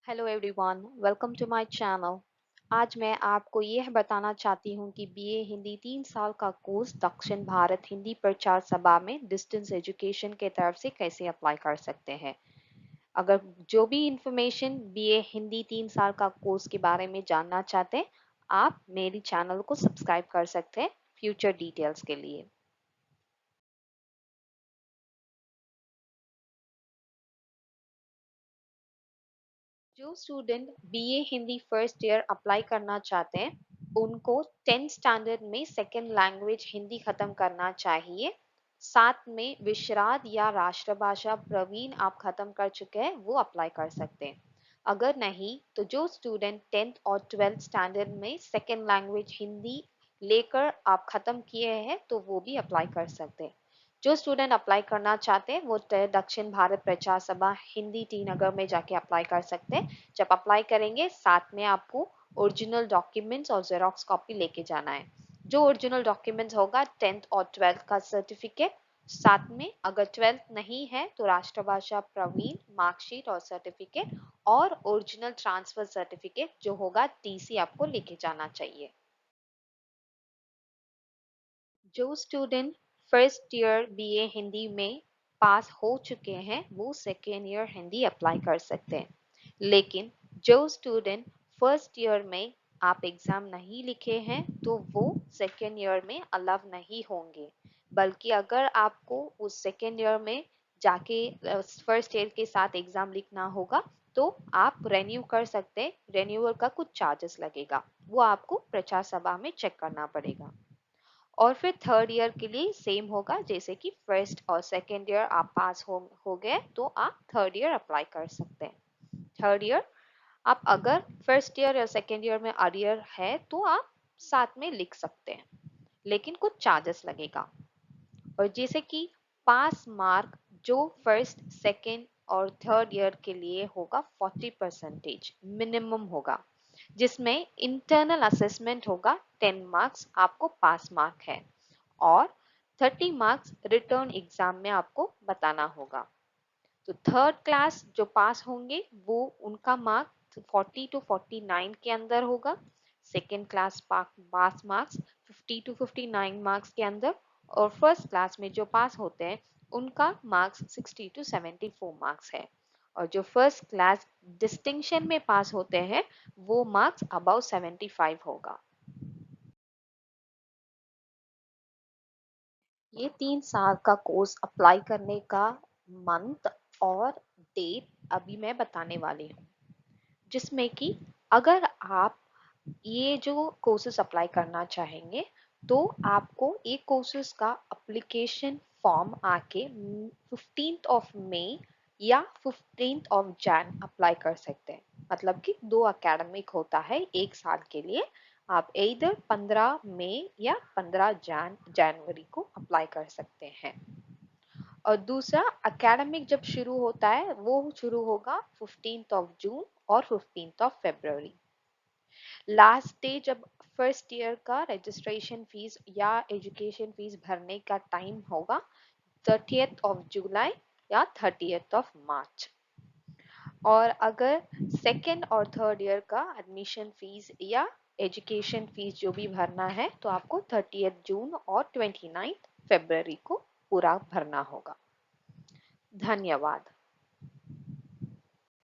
Hello everyone, welcome to my channel. आज मैं आपको यह बताना चाहती हूँ कि बीए हिंदी 3 साल का कोर्स दक्षिण भारत हिंदी प्रचार सभा में डिस्टेंस एजुकेशन के तरफ से कैसे अप्लाई कर सकते हैं। अगर जो भी इंफॉर्मेशन बीए हिंदी 3 साल का कोर्स के बारे में जानना चाहते हैं, आप मेरी चैनल को सब्सक्राइब कर सकते हैं फ्यूचर डिटेल्स के लिए। जो student BA Hindi first year apply करना चाहते हैं, उनको 10th स्टैंडर्ड में सेकेंड लैंग्वेज हिंदी खत्म करना चाहिए। साथ में विश्राद या राष्ट्रभाषा प्रवीण आप खत्म कर चुके हैं, वो अप्लाई कर सकते हैं। अगर नहीं तो जो स्टूडेंट 10th और 12th स्टैंडर्ड में सेकेंड लैंग्वेज हिंदी लेकर आप खत्म किए हैं, तो वो भी अप्लाई कर सकते हैं। जो स्टूडेंट अप्लाई करना चाहते हैं वो दक्षिण भारत प्रचार सभा हिंदी टी नगर में जाके अप्लाई कर सकते हैं। जब अप्लाई करेंगे, साथ में आपको ओरिजिनल डॉक्यूमेंट्स और जेरोक्स कॉपी लेके जाना है। जो ओरिजिनल डॉक्यूमेंट्स होगा 10th और 12th का सर्टिफिकेट, साथ में अगर 12th नहीं है तो राष्ट्रभाषा प्रवीण मार्कशीट और सर्टिफिकेट, और ओरिजिनल ट्रांसफर सर्टिफिकेट जो होगा टीसी आपको लेके जाना चाहिए। जो student first year BA Hindi में पास हो चुके हैं, वो सेकेंड ईयर हिंदी अप्लाई कर सकते हैं। लेकिन जो स्टूडेंट फर्स्ट ईयर में आप एग्जाम नहीं लिखे हैं, तो वो सेकेंड ईयर में अलाउ नहीं होंगे। बल्कि अगर आपको उस सेकेंड ईयर में जाके फर्स्ट ईयर के साथ एग्जाम लिखना होगा, तो आप रेन्यू कर सकते हैं। रेन्यूअल का कुछ चार्जेस लगेगा, वो आपको प्रचार सभा में चेक करना पड़ेगा। और फिर थर्ड ईयर के लिए सेम होगा, जैसे कि फर्स्ट और सेकेंड ईयर आप पास हो गए तो आप थर्ड ईयर अप्लाई कर सकते हैं। थर्ड ईयर आप अगर फर्स्ट ईयर या सेकेंड ईयर में अरियर है तो आप साथ में लिख सकते हैं, लेकिन कुछ चार्जेस लगेगा। और जैसे कि पास मार्क जो फर्स्ट सेकेंड और थर्ड ईयर के लिए होगा 40% मिनिमम होगा, जिसमें इंटरनल असेसमेंट होगा 10 मार्क्स आपको पास मार्क है, और 30 मार्क्स रिटर्न एग्जाम में आपको बताना होगा। तो थर्ड क्लास जो पास होंगे वो उनका मार्क्स 40 to 49 के अंदर होगा। Second class pass marks 50 to 59 marks के अंदर। और फर्स्ट क्लास में जो पास होते हैं उनका मार्क्स 60 to 74 मार्क्स है। और जो फर्स्ट क्लास डिस्टिंक्शन में पास होते हैं वो मार्क्स अबाउ 75 होगा। ये 3 साल का कोर्स अप्लाई करने का मंथ और डेट अभी मैं बताने वाली हूँ, जिसमें कि अगर आप ये जो कोर्सेज अप्लाई करना चाहेंगे, तो आपको एक कोर्सेज का एप्लीकेशन फॉर्म आके 15th ऑफ मई या 15th ऑफ जैन अप्लाई कर सकते हैं। मतलब कि 2 एकेडमिक होता है एक साल के लिए। आप इधर 15 मई या 15 जनवरी को अप्लाई कर सकते हैं। और दूसरा एकेडमिक जब शुरू होता है वो शुरू होगा 15th ऑफ जून और 15th of February. Last day जब फर्स्ट ईयर का रजिस्ट्रेशन फीस या एजुकेशन फीस भरने का टाइम होगा 30th ऑफ जुलाई या 30th ऑफ मार्च। और अगर सेकेंड और थर्ड ईयर का एडमिशन फीस या एजुकेशन फीस जो भी भरना है, तो आपको 30th जून और 29th फरवरी को पूरा भरना होगा। धन्यवाद।